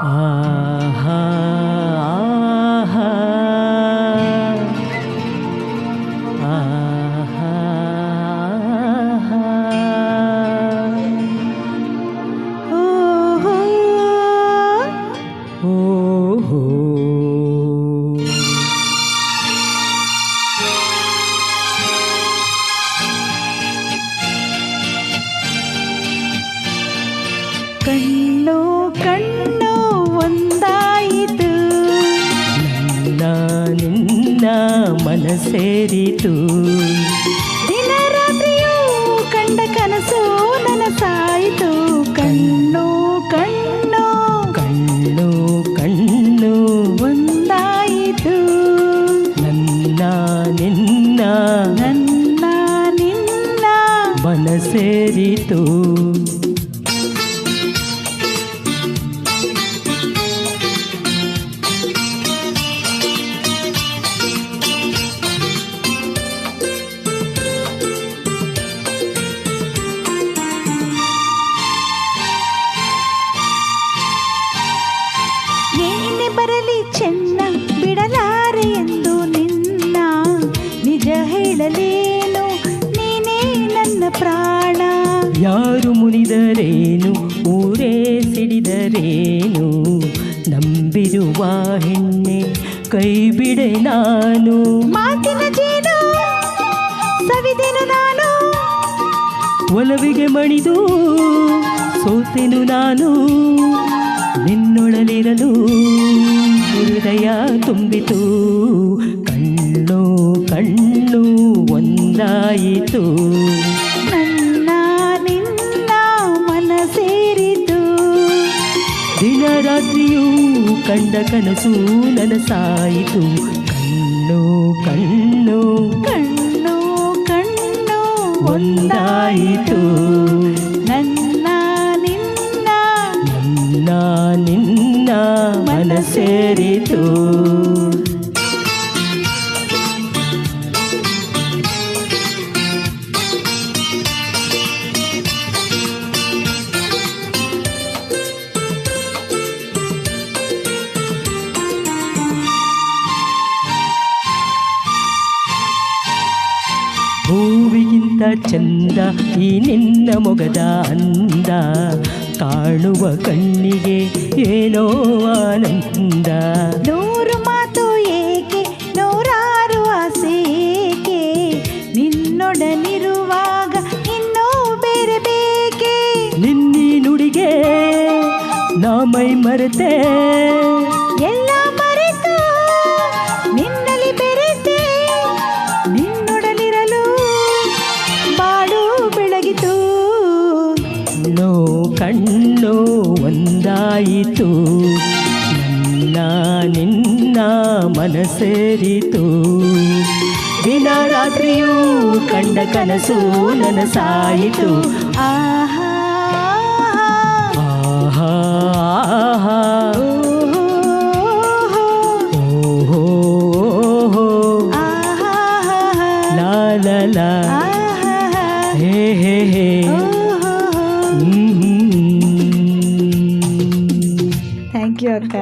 ಆಹಾ ಆಹಾ ಆಹಾ ಓಹೋ ಓಹೋ ಕಣ್ಣು ಕಣ್ಣು ಒಂದಾಯಿತು, ನನ್ನ ನಿನ್ನ ಮನಸೇರಿತು. ದಿನ ರಾತ್ರಿಯೂ ಕಂಡ ಕನಸು ನನಸಾಯಿತು. ಕಣ್ಣು ಕಣ್ಣು ಕಣ್ಣು ಕಣ್ಣು ಒಂದಾಯಿತು, ನನ್ನ ನಿನ್ನ ನನ್ನ ನಿನ್ನ ಮನಸೇರಿತು. ಏನೇ ಬರಲಿ ಚೆನ್ನ ಬಿಡಲಾರೆ ಎಂದು ನಿನ್ನ, ನಿಜ ಹೇಳಲೇನು ನೀನೇ ನನ್ನ ಪ್ರಾಣ. ಯಾರು ಮುನಿದರೇನು ಊರೇ ಸಿಡಿದರೇನು, ನಂಬಿರುವ ಹೆಣ್ಣೆ ಕೈ ಬಿಡೆ ನಾನು. ಮಾತಿನ ಜೇನು ಸವಿದೆನು ನಾನು, ಒಲವಿಗೆ ಮಣಿದು ಸೋತೆನು ನಾನು. ನಿನ್ನೊಳಲಿರಲು ಹೃದಯ ತುಂಬಿತು. ಕಣ್ಣು ಕಣ್ಣು ಒಂದಾಯಿತು, ನನ್ನ ನಿನ್ನ ಮನ ಸೇರಿತು. ದಿನ ರಾತ್ರಿಯೂ ಕಂಡ ಕನಸು ನನಸಾಯಿತು. ಕಣ್ಣು ಕಣ್ಣು ಕಣ್ಣು ಕಣ್ಣು ಒಂದಾಯಿತು, ನನ್ನ ನಿನ್ನ ನನ್ನ ನಿನ್ನ ಮನಸೇರಿತು. ಹೂವಿಗಿಂತ ಚಂದ ಈ ನಿನ್ನ ಮೊಗದ ಅಂದ, ಕಾಣುವ ಕಣ್ಣಿಗೆ ಏನೋ ಆನಂದ. ನೂರು ಮಾತು ಏಕೆ ನೂರಾರು ಆಸೆ ಏಕೆ, ನಿನ್ನೊಡನಿರುವಾಗ ಇನ್ನೂ ಬೇರೆ ಬೇಕೆ. ನಿನ್ನೀ ನುಡಿಗೆ ನಾ ಮೈ ಮರೆತೆ, ಎಲ್ಲ ಮರೆತು ನಿನ್ನಲ್ಲಿ ಬೆರೆತೆ. ನಿನ್ನೊಡನಿರಲು ಬಾಳು ಬೆಳಗಿತು. ಕಣ್ಣು ಕಣ್ಣು ಒಂದಾಯಿತು, ನನ್ನ ನಿನ್ನ ಮನಸೇರಿತು. ದಿನ ರಾತ್ರಿಯೂ ಕಂಡ ಕನಸು ನನಸಾಯಿತು. ಆಹಾ ಆಹಾ ಆಹಾ ಓಹೋ ಓಹೋ ಆಹಾ ಲಾ ಲಾ ಲಾ ಆಹಾ ಹೇ ಹೇ ಹೇ. ಥ್ಯಾಂಕ್ ಯು ಅಕ್ಕ.